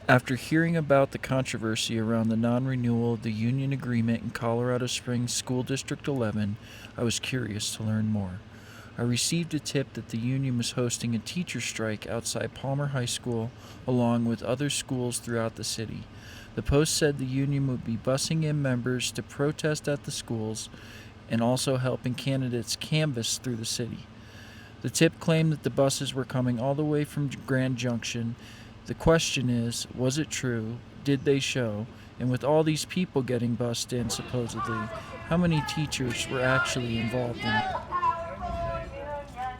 After hearing about the controversy around the non-renewal of the union agreement in Colorado Springs School District 11, I was curious to learn more. I received a tip that the union was hosting a teacher strike outside Palmer High School along with other schools throughout the city. The Post said the union would be busing in members to protest at the schools and also helping candidates canvass through the city. The tip claimed that the buses were coming all the way from Grand Junction. The question is, was it true? Did they show? And with all these people getting bussed in, supposedly, how many teachers were actually involved in it?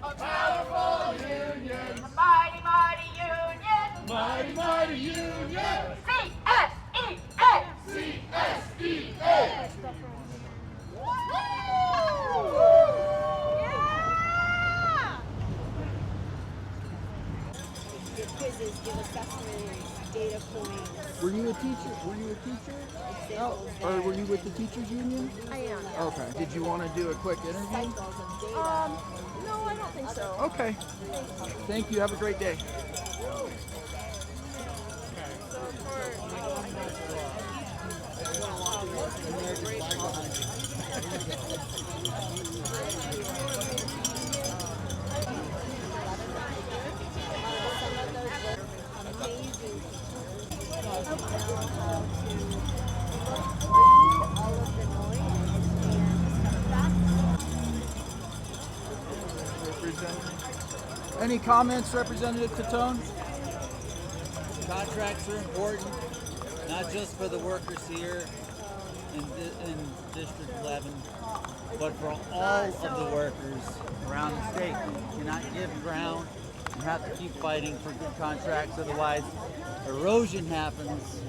A powerful union. A mighty, mighty union. Mighty, mighty union. CSEA. CSEA. Give quizzes, give assessments, data points. Were you a teacher? Oh, or were you with the teachers union? I am. Okay. Did you want to do a quick interview? Cycles of data. No, I don't think so. Okay. Thank you. Have a great day. Any comments, Representative Tatone? Contracts are important, not just for the workers here in District 11, but for all of the workers around the state. You cannot give ground. You have to keep fighting for good contracts, otherwise erosion happens.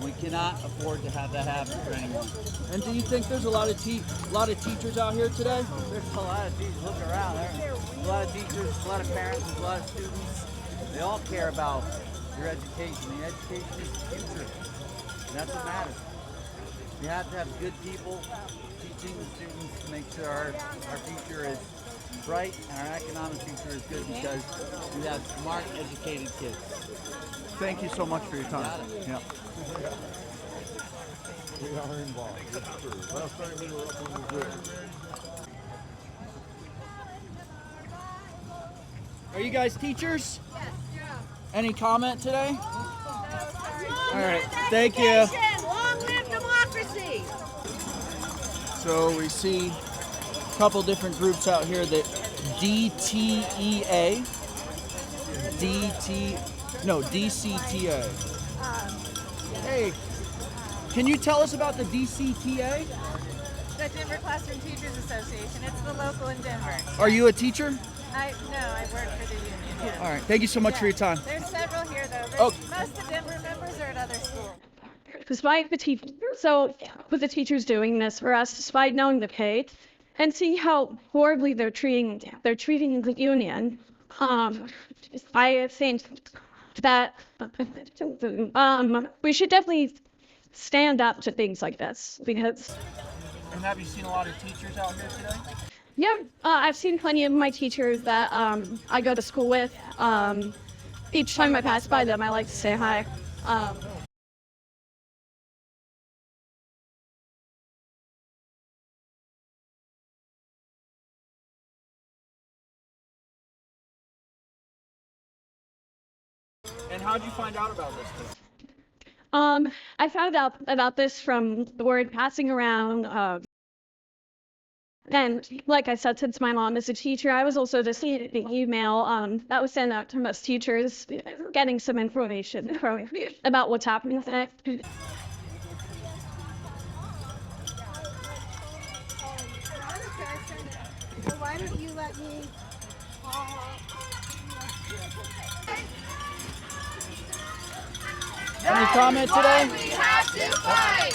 We cannot afford to have that happen for anyone. And do you think there's a lot of teachers out here today? There's a lot of teachers. Look around. There's a lot of teachers, a lot of parents, a lot of students. They all care about your education. The education is the future. And that's what matters. We have to have good people teaching the students to make sure our future is bright and our economic future is good because we have smart, educated kids. Thank you so much for your time. Yeah. We are involved. Last time we were up on the grid. Are you guys teachers? Yes, yeah. Any comment today? No, All right. Thank you. Long live democracy. So we see a couple different groups out here that DCTA. Hey, can you tell us about the DCTA? The Denver Classroom Teachers Association. It's the local in Denver. Are you a teacher? I work for the union. Yeah. All right. Thank you so much for your time. There's several here though. Oh. Most of Denver members are at other schools. Despite the with the teachers doing this for us, despite knowing the pay, and see how horribly they're treating the union, I think that we should definitely stand up to things like this because. And have you seen a lot of teachers out here today? Yeah, I've seen plenty of my teachers that I go to school with. Each time I pass by them, I like to say hi. And how'd you find out about this? I found out about this from the word passing around. And like I said, since my mom is a teacher, I was also just seeing the email that was sent out to most teachers, getting some information about what's happening today. Why don't you let me? Any comment today? We have to fight.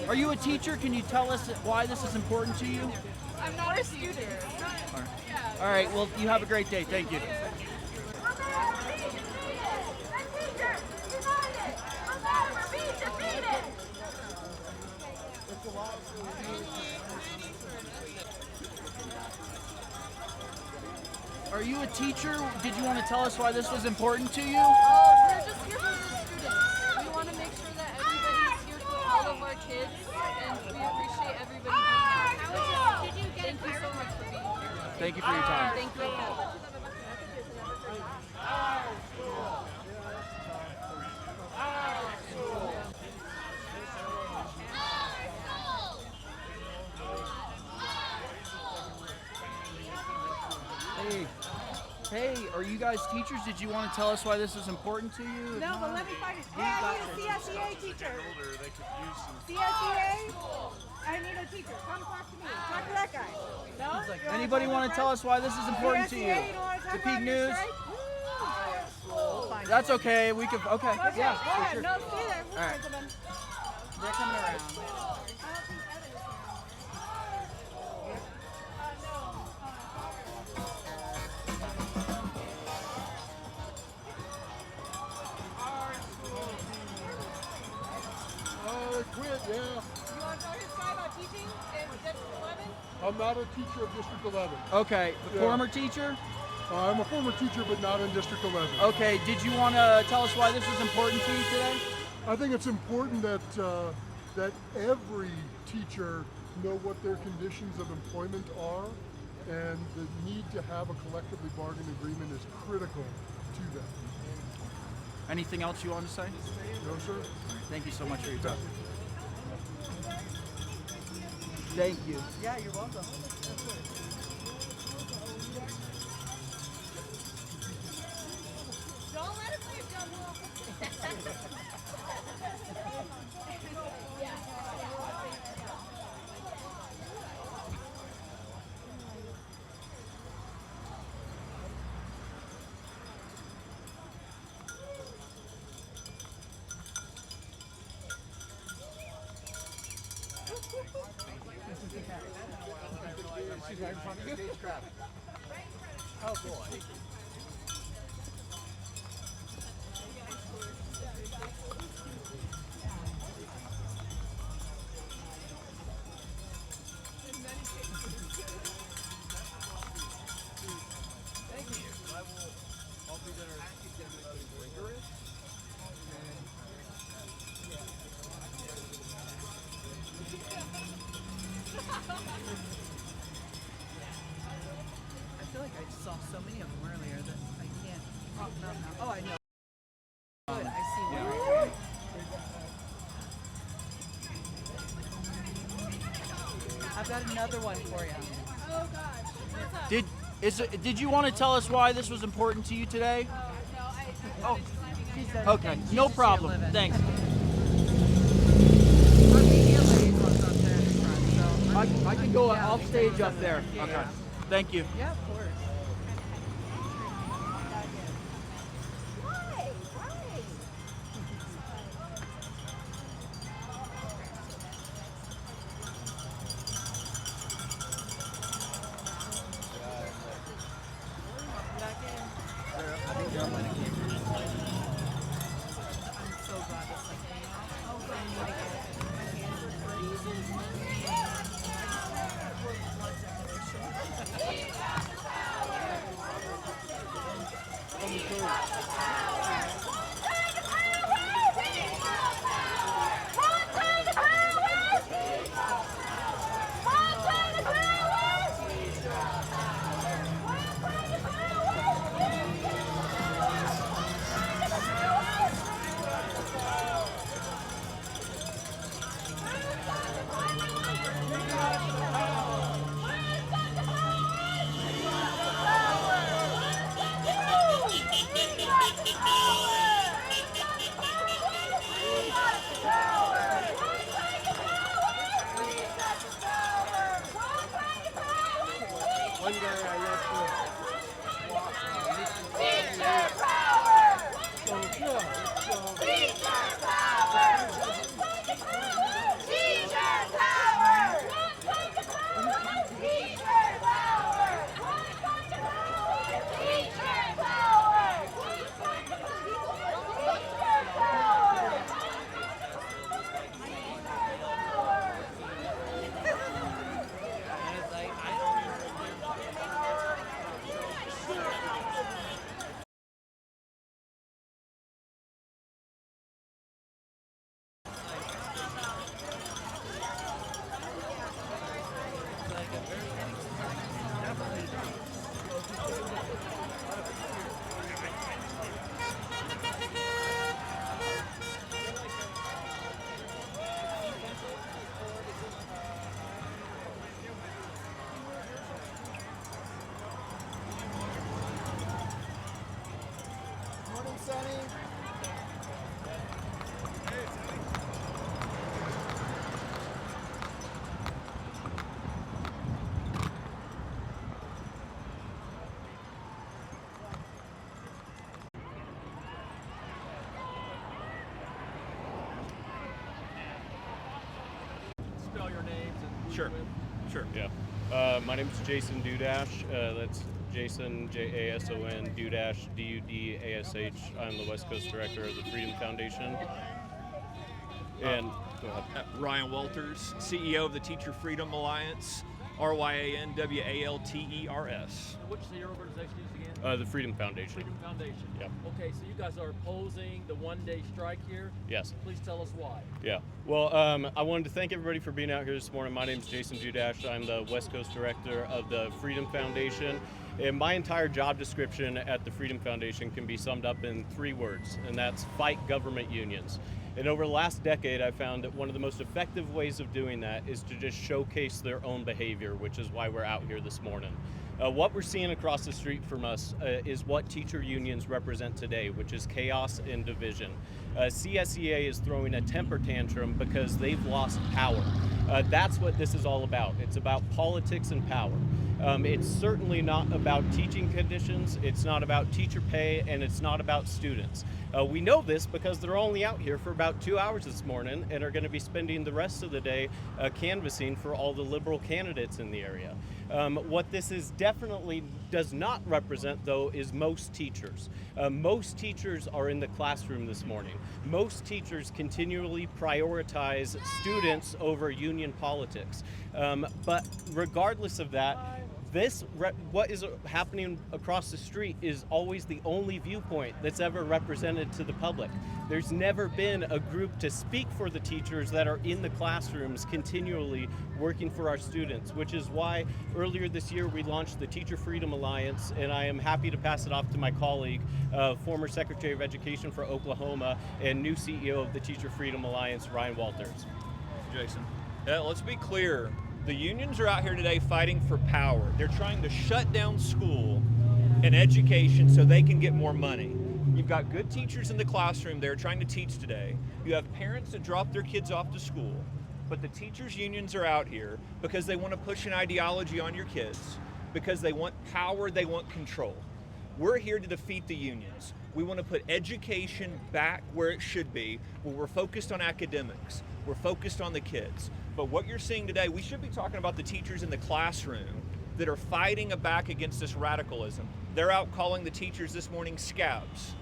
Are you a teacher? Can you tell us why this is important to you? I'm not a student. All right, well, you have a great day. Thank you. Are you a teacher? Did you want to tell us why this was important to you? We're just here for the students. We want to make sure that everybody's here for all of our kids, and we appreciate everybody being here. Thank you so much for being here. Thank you for your time. Thank you. Hey, are you guys teachers? Did you want to tell us why this is important to you? No, but let me find it. Hey, I need a CSEA teacher. CSEA? I need a teacher. Come talk to me. Talk to that guy. No? Anybody want to tell us why this is important to you? CSEA, you don't want to talk The about Peak your News? strike? That's okay. We could. Okay. Okay, Yeah. go ahead. For sure. No, stay there. We'll All right. talk to them. They're coming around. Quit, yeah. You want to tell this guy about teaching in District 11? I'm not a teacher of District 11. Okay. Yeah. Former teacher. I'm a former teacher, but not in District 11. Okay. Did you want to tell us why this is important to you today? I think it's important that that every teacher know what their conditions of employment are, and the need to have a collectively bargained agreement is critical to them. Anything else you want to say? No, sir? Thank you so much for your time. Thank you. Yeah, you're welcome. Don't let us leave, Jumbo. Oh boy. I feel like I saw so many of them earlier that I can't pop them out now. Oh, I know. Good, I see one. I've got another one for you. Oh, gosh. What's up? Did you want to tell us why this was important to you today? No, Oh. She's done. Okay. No problem. Thanks. Our media liaison's up there in the front, so I can go Yeah, off stage up there. Yeah, Okay. yeah. Thank you. Yeah, of course. Why? Why? I'm so glad this thing came out. Oh, God, I need to get it. My hands are freezing. Power! Sonny. Spell your names and Sure. Sure. Yeah. My name is Jason Dudash. That's Jason, Jason, Dudash, Dudash. I'm the West Coast Director of the Freedom Foundation. And go ahead. Ryan Walters, CEO of the Teacher Freedom Alliance, RYANWALTERS. which is your organization is again? The Freedom Foundation. Freedom Foundation. Yep. Okay, so you guys are opposing the one-day strike here. Yes. Please tell us why. Yeah. Well, I wanted to thank everybody for being out here this morning. My name is Jason Dudash. I'm the West Coast Director of the Freedom Foundation. And my entire job description at the Freedom Foundation can be summed up in 3 words, and that's fight government unions. And over the last decade, I found that one of the most effective ways of doing that is to just showcase their own behavior, which is why we're out here this morning. What we're seeing across the street from us is what teacher unions represent today, which is chaos and division. CSEA is throwing a temper tantrum because they've lost power. That's what this is all about. It's about politics and power. It's certainly not about teaching conditions, it's not about teacher pay, and it's not about students. We know this because they're only out here for about 2 hours this morning and are going to be spending the rest of the day canvassing for all the liberal candidates in the area. What this is definitely does not represent, though, is most teachers. Most teachers are in the classroom this morning. Most teachers continually prioritize students over union politics. But regardless of that, what is happening across the street is always the only viewpoint that's ever represented to the public. There's never been a group to speak for the teachers that are in the classrooms continually working for our students, which is why earlier this year we launched the Teacher Freedom Alliance, and I am happy to pass it off to my colleague, former Secretary of Education for Oklahoma and new CEO of the Teacher Freedom Alliance, Ryan Walters. Jason. Let's be clear. The unions are out here today fighting for power. They're trying to shut down school and education so they can get more money. You've got good teachers in the classroom there trying to teach today. You have parents that drop their kids off to school, but the teachers' unions are out here because they want to push an ideology on your kids, because they want power, they want control. We're here to defeat the unions. We want to put education back where it should be, where we're focused on academics, we're focused on the kids. But what you're seeing today, we should be talking about the teachers in the classroom that are fighting back against this radicalism. They're out calling the teachers this morning scabs.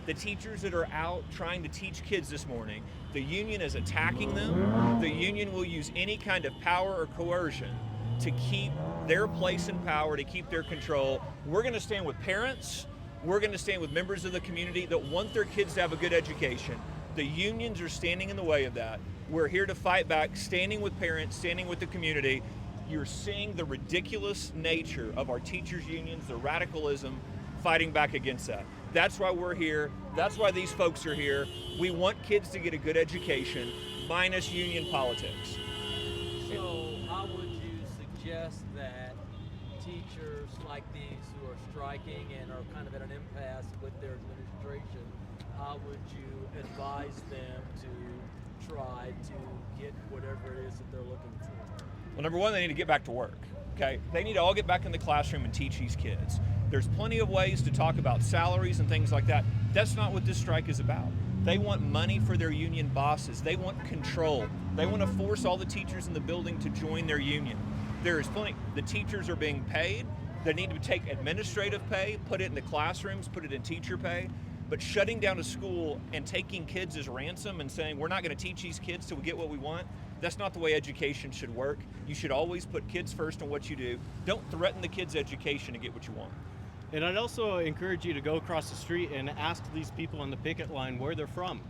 The teachers that are out trying to teach kids this morning, the union is attacking them. The union will use any kind of power or coercion to keep their place in power, to keep their control. We're going to stand with parents. We're going to stand with members of the community that want their kids to have a good education. The unions are standing in the way of that. We're here to fight back, standing with parents, standing with the community. You're seeing the ridiculous nature of our teachers' unions, the radicalism, fighting back against that. That's why we're here. That's why these folks are here. We want kids to get a good education, minus union politics. So how would you suggest that teachers like these who are striking and are kind of at an impasse with their administration, how would you advise them to try to get whatever it is that they're looking for? Well, number one, they need to get back to work, okay? They need to all get back in the classroom and teach these kids. There's plenty of ways to talk about salaries and things like that. That's not what this strike is about. They want money for their union bosses. They want control. They want to force all the teachers in the building to join their union. There is plenty. The teachers are being paid. They need to take administrative pay, put it in the classrooms, put it in teacher pay. But shutting down a school and taking kids as ransom and saying we're not going to teach these kids till we get what we want, that's not the way education should work. You should always put kids first in what you do. Don't threaten the kids' education to get what you want. And I'd also encourage you to go across the street and ask these people on the picket line where they're from.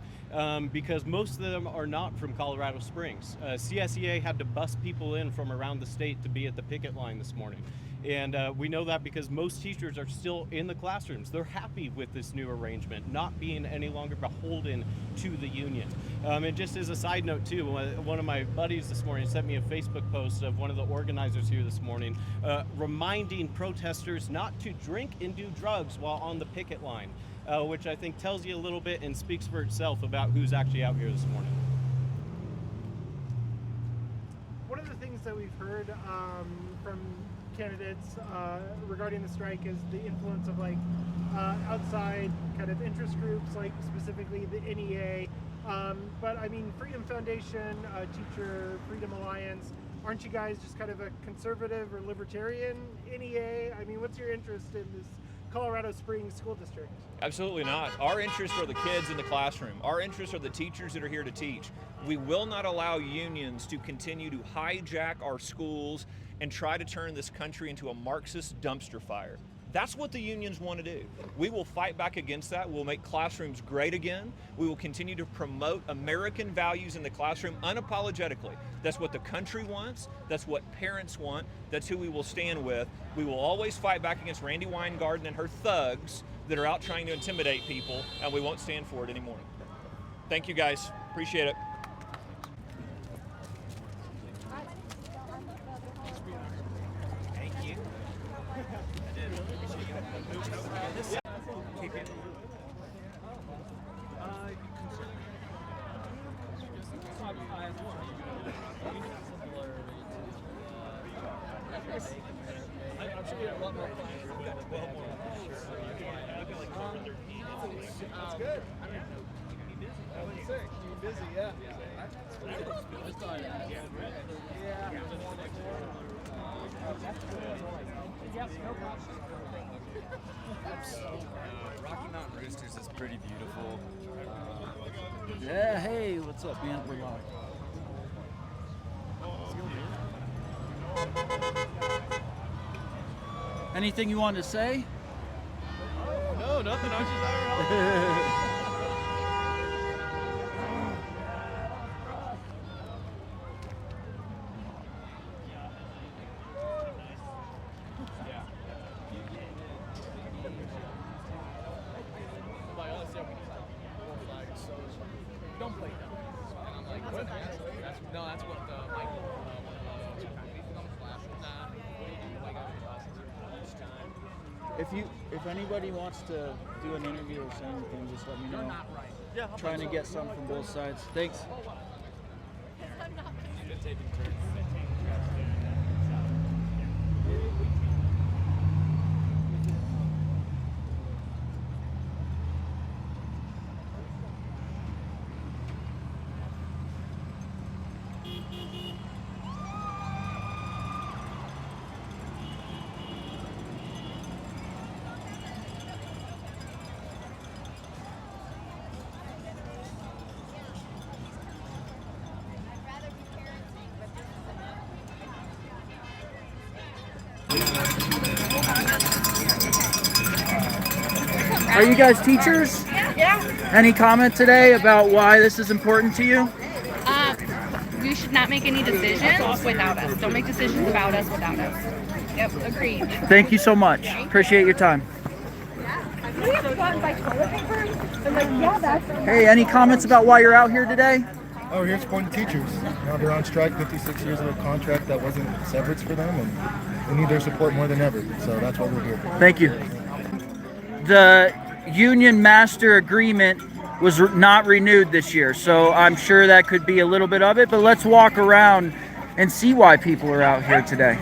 Because most of them are not from Colorado Springs. CSEA had to bus people in from around the state to be at the picket line this morning. And we know that because most teachers are still in the classrooms. They're happy with this new arrangement, not being any longer beholden to the union. And just as a side note too, one of my buddies this morning sent me a Facebook post of one of the organizers here this morning, reminding protesters not to drink and do drugs while on the picket line, which I think tells you a little bit and speaks for itself about who's actually out here this morning. One of the things that we've heard from candidates regarding the strike is the influence of like outside kind of interest groups, like specifically the NEA. But I mean, Freedom Foundation, Teacher Freedom Alliance, aren't you guys just kind of a conservative or libertarian NEA? I mean, what's your interest in this Colorado Springs School District? Absolutely not. Our interests are the kids in the classroom. Our interests are the teachers that are here to teach. We will not allow unions to continue to hijack our schools and try to turn this country into a Marxist dumpster fire. That's what the unions want to do. We will fight back against that. We'll make classrooms great again. We will continue to promote American values in the classroom unapologetically. That's what the country wants. That's what parents want. That's who we will stand with. We will always fight back against Randy Weingarten and her thugs that are out trying to intimidate people, and we won't stand for it anymore. Thank you guys. Appreciate it. I'm sure you have a lot more plans. That's good. You're sick. You're busy, yeah. Rocky Mountain Roosters is pretty beautiful. Yeah, hey, what's up, man? We're live. Anything you wanted to say? No, nothing. I was just out Don't play dumb. And I'm like, what? That's what Michael, one of the Flash was on. What do you do? Like, each time. If anybody wants to do an interview or say anything, just let me know. You're not right. Yeah, Trying to get some from both sides. Thanks. Taking turns. Are you guys teachers? Yeah. Any comment today about why this is important to you? You should not make any decisions without us. Don't make decisions about us without us. Yep, agreed. Thank you so much. Appreciate your time. We have to buy toilet paper. I'm like, yeah, that's. Hey, any comments about why you're out here today? Oh, we're here supporting teachers. You know, they're on strike, 56 years of a contract that wasn't severance for them, and we need their support more than ever. So that's why we're here. Thank you. The union master agreement was not renewed this year, so I'm sure that could be a little bit of it, but let's walk around and see why people are out here today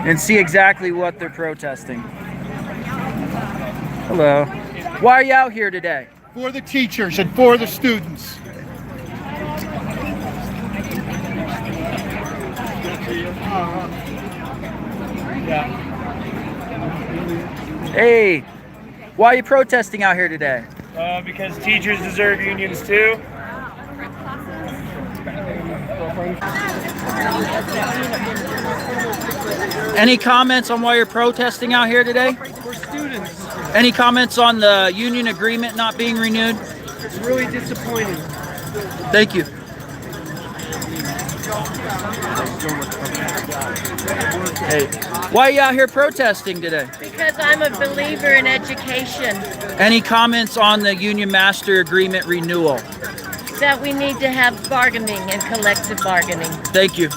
and see exactly what they're protesting. Hello. Why are you out here today? For the teachers and for the students. Hey, why are you protesting out here today? Because teachers deserve unions too. Any comments on why you're protesting out here today? For students. Any comments on the union agreement not being renewed? It's really disappointing. Thank you. Hey, why are you out here protesting today? Because I'm a believer in education. Any comments on the Union Master Agreement renewal? That we need to have bargaining and collective bargaining. Thank you.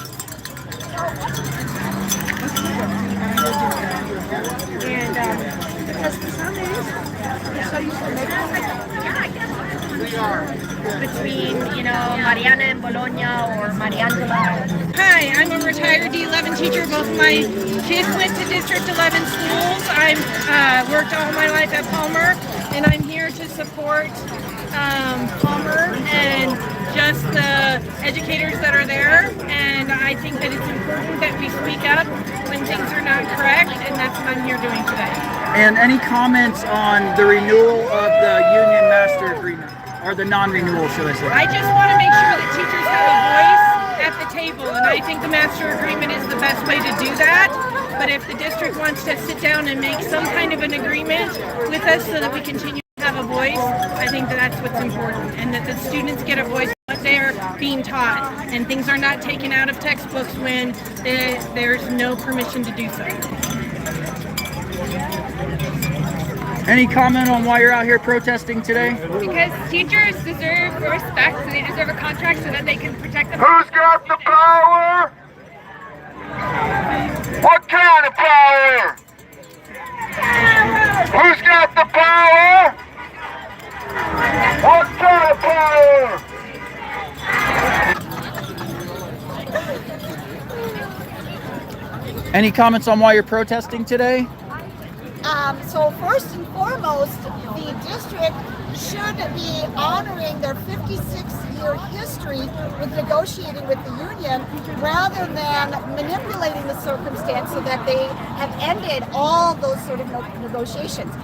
Between, Mariana and Bologna or Mariangela. Hi, I'm a retired D-11 teacher. Both of my kids went to District 11 schools. I've worked all my life at Palmer, and I'm here to support Palmer and just the educators that are there. And I think that it's important that we speak up when things are not correct, and that's what I'm here doing today. And any comments on the renewal of the Union Master Agreement? Or the non-renewal, should I say? I just want to make sure that teachers have a voice at the table, and I think the master agreement is the best way to do that. But if the district wants to sit down and make some kind of an agreement with us so that we continue to have a voice, I think that that's what's important, and that the students get a voice what they're being taught, and things are not taken out of textbooks when there's no permission to do so. Any comment on why you're out here protesting today? Because teachers deserve respect, so they deserve a contract so that they can protect them. Who's got the power? What kind of power? Who's got the power? What kind of power? Any comments on why you're protesting today? So first and foremost, the district should be honoring their 56-year history with negotiating with the union rather than manipulating the circumstance so that they have ended all those sort of negotiations.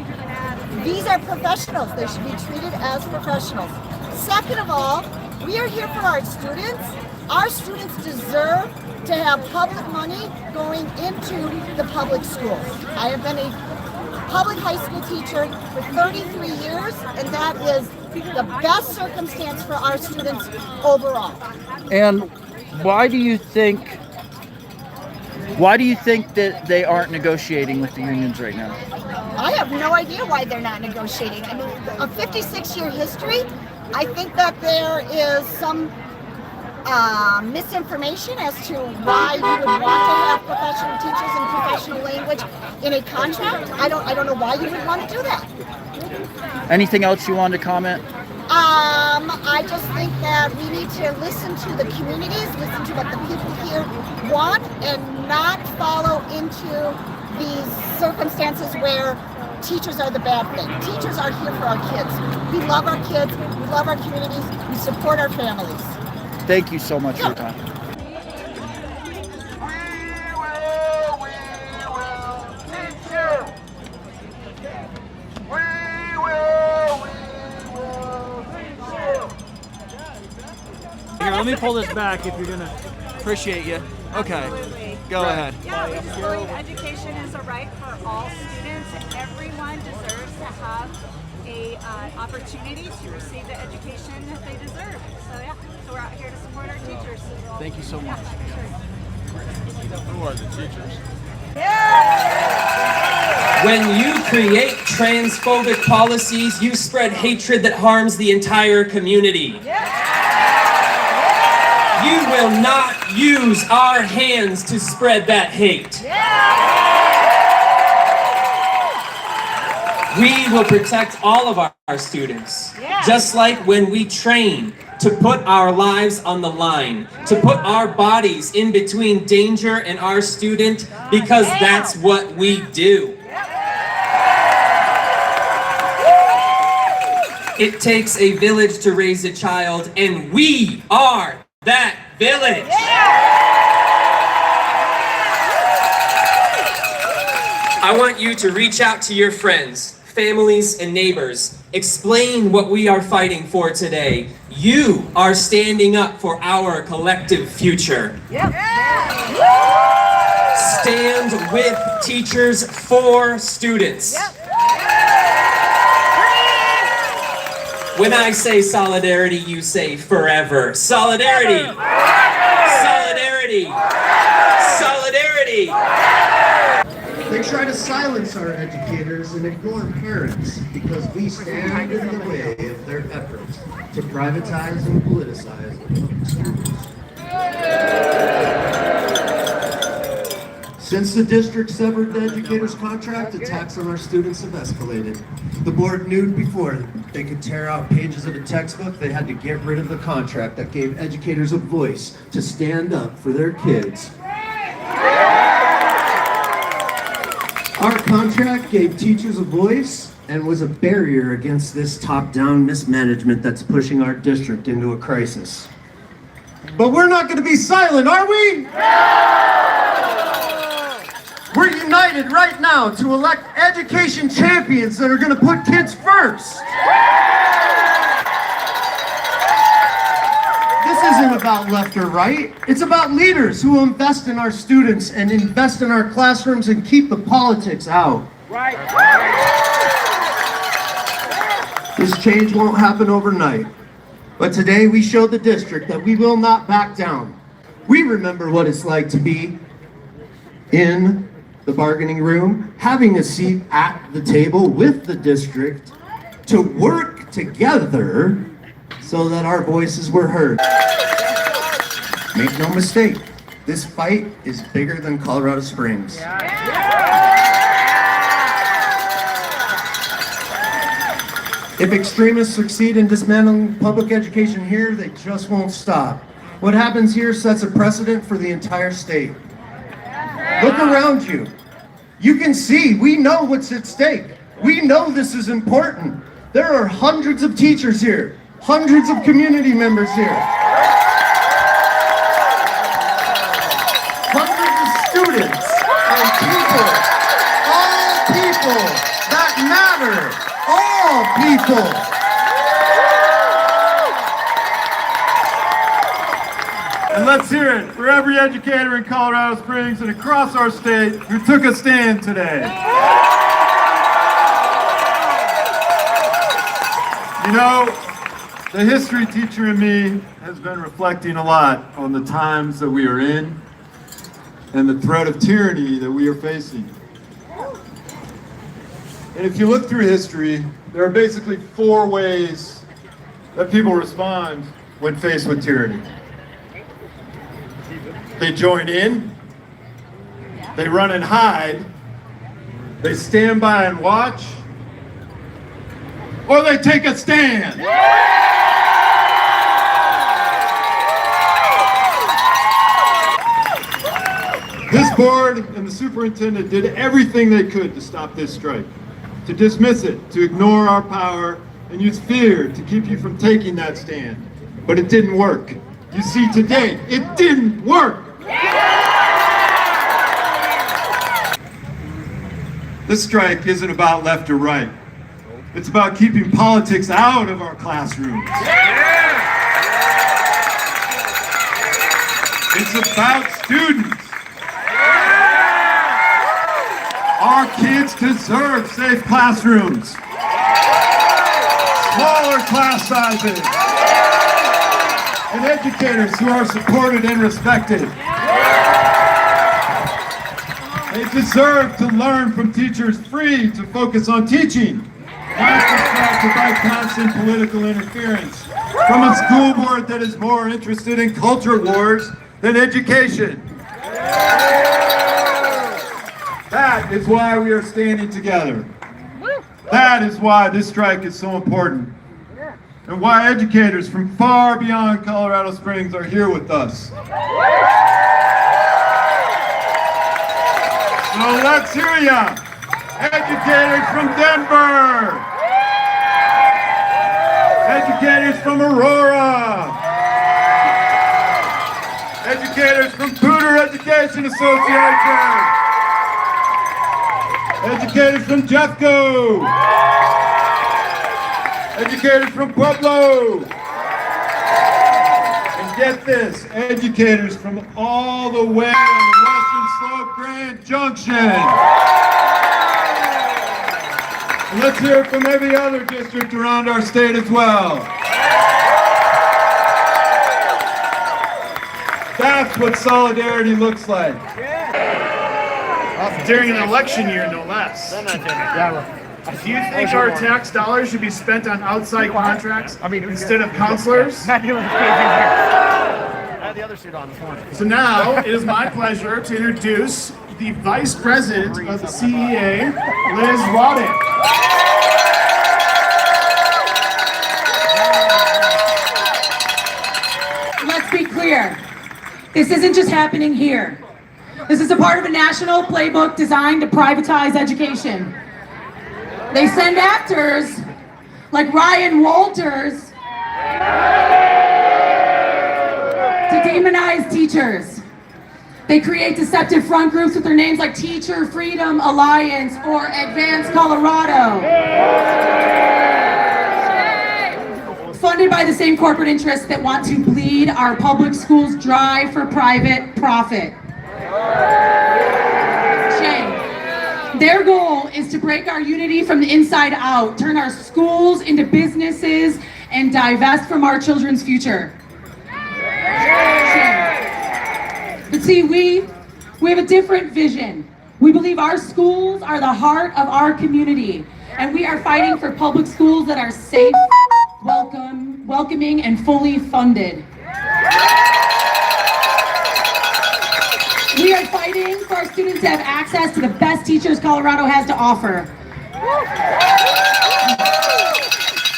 These are professionals. They should be treated as professionals. Second of all, we are here for our students. Our students deserve to have public money going into the public schools. I have been a public high school teacher for 33 years, and that is the best circumstance for our students overall. And why do you think that they aren't negotiating with the unions right now? I have no idea why they're not negotiating. I mean, a 56-year history, I think that there is some misinformation as to why you would want to have professional teachers and professional language in a contract. I don't know why you would want to do that. Anything else you wanted to comment? I just think that we need to listen to the communities, listen to what the people here want, and not follow into these circumstances where teachers are the bad thing. Teachers are here for our kids. We love our kids, we love our communities, we support our families. Thank you so much for your time. Here, let me pull this back if you're gonna. Appreciate you. Okay, go ahead. Yeah, we just believe education is a right for all students. Everyone deserves to have a opportunity to receive the education that they deserve. So yeah, so we're out here to support our teachers. Thank you so much. Who are the teachers? When you create transphobic policies, you spread hatred that harms the entire community. You will not use our hands to spread that hate. We will protect all of our students, just like when we train to put our lives on the line, to put our bodies in between danger and our student, because that's what we do. It takes a village to raise a child, and we are that village. I want you to reach out to your friends, families, and neighbors. Explain what we are fighting for today. You are standing up for our collective future. Stand with teachers for students. When I say solidarity, you say forever. Solidarity! Solidarity! Solidarity! try to silence our educators and ignore parents because we stand in the way of their efforts to privatize and politicize the public schools. Since the district severed the educators' contract, attacks on our students have escalated. The board knew before they could tear out pages of a textbook, they had to get rid of the contract that gave educators a voice to stand up for their kids. Our contract gave teachers a voice and was a barrier against this top-down mismanagement that's pushing our district into a crisis. But we're not going to be silent, are we? We're united right now to elect education champions that are going to put kids first. This isn't about left or right. It's about leaders who will invest in our students and invest in our classrooms and keep the politics out. Right. This change won't happen overnight. But today we showed the district that we will not back down. We remember what it's like to be in the bargaining room, having a seat at the table with the district to work together so that our voices were heard. Make no mistake, this fight is bigger than Colorado Springs. If extremists succeed in dismantling public education here, they just won't stop. What happens here sets a precedent for the entire state. Look around you. You can see, we know what's at stake. We know this is important. There are hundreds of teachers here, hundreds of community members here, hundreds of students and people, all people that matter, all people. And let's hear it for every educator in Colorado Springs and across our state who took a stand today. You know, the history teacher in me has been reflecting a lot on the times that we are in and the threat of tyranny that we are facing. And if you look through history, there are basically 4 ways that people respond when faced with tyranny. They join in, they run and hide, they stand by and watch, or they take a stand. This board and the superintendent did everything they could to stop this strike, to dismiss it, to ignore our power, and use fear to keep you from taking that stand. But it didn't work. You see today, it didn't work. This strike isn't about left or right. It's about keeping politics out of our classrooms. It's about students. Our kids deserve safe classrooms, smaller class sizes, and educators who are supported and respected. They deserve to learn from teachers free to focus on teaching, not distracted by constant political interference from a school board that is more interested in culture wars than education. That is why we are standing together. That is why this strike is so important, and why educators from far beyond Colorado Springs are here with us. So let's hear ya, educators from Denver, educators from Aurora, educators from Poudre Education Association, educators from Jeffco, educators from Pueblo, and get this, educators from all the way on the Western Slope Grand Junction. And let's hear it from every other district around our state as well. That's what solidarity looks like. during an election year, no less. Do you think our tax dollars should be spent on outside contracts instead of counselors? Not dealing with crazy. I had the other suit on this morning. So now it is my pleasure to introduce the Vice President of the CEA, Liz Waddick. Let's be clear. This isn't just happening here. This is a part of a national playbook designed to privatize education. They send actors like Ryan Walters to demonize teachers. They create deceptive front groups with their names like Teacher Freedom Alliance or Advance Colorado. Funded by the same corporate interests that want to bleed our public schools dry for private profit. Shame. Their goal is to break our unity from the inside out, turn our schools into businesses, and divest from our children's future. Shame. But see, we have a different vision. We believe our schools are the heart of our community, and we are fighting for public schools that are safe, welcoming, and fully funded. We are fighting for our students to have access to the best teachers Colorado has to offer.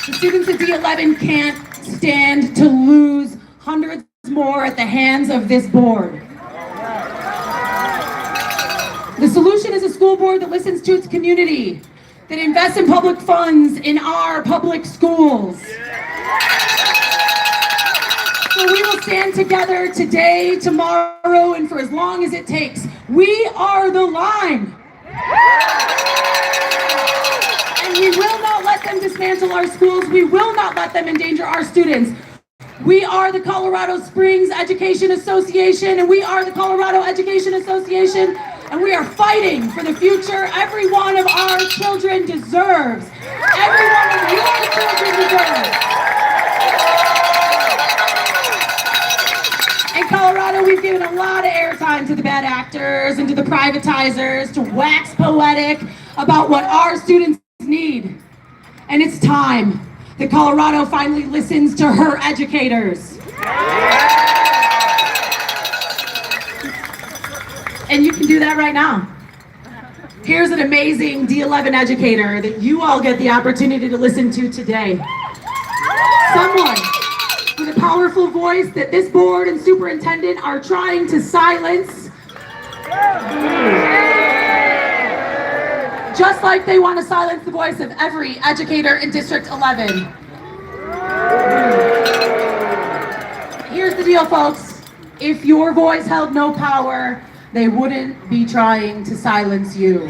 The students at D-11 can't stand to lose hundreds more at the hands of this board. The solution is a school board that listens to its community, that invests in public funds in our public schools. So we will stand together today, tomorrow, and for as long as it takes. We are the line. And we will not let them dismantle our schools. We will not let them endanger our students. We are the Colorado Springs Education Association, and we are the Colorado Education Association, and we are fighting for the future every one of our children deserves. Every one of your children deserves. In Colorado, we've given a lot of airtime to the bad actors and to the privatizers to wax poetic about what our students need. And it's time that Colorado finally listens to her educators. And you can do that right now. Here's an amazing D-11 educator that you all get the opportunity to listen to today. Someone with a powerful voice that this board and superintendent are trying to silence. Just like they want to silence the voice of every educator in District 11. Here's the deal, folks. If your voice held no power, they wouldn't be trying to silence you.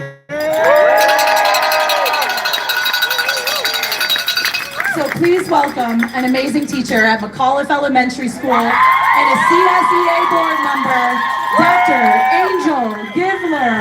So please welcome an amazing teacher at McAuliffe Elementary School and a CSEA board member, Dr. Angel Givler.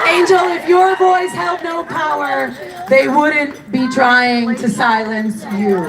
Angel, if your voice held no power, they wouldn't be trying to silence you.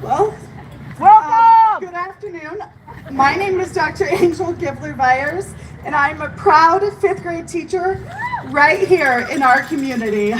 Well, good afternoon. My name is Dr. Angel Givler-Byers, and I'm a proud 5th grade teacher right here in our community.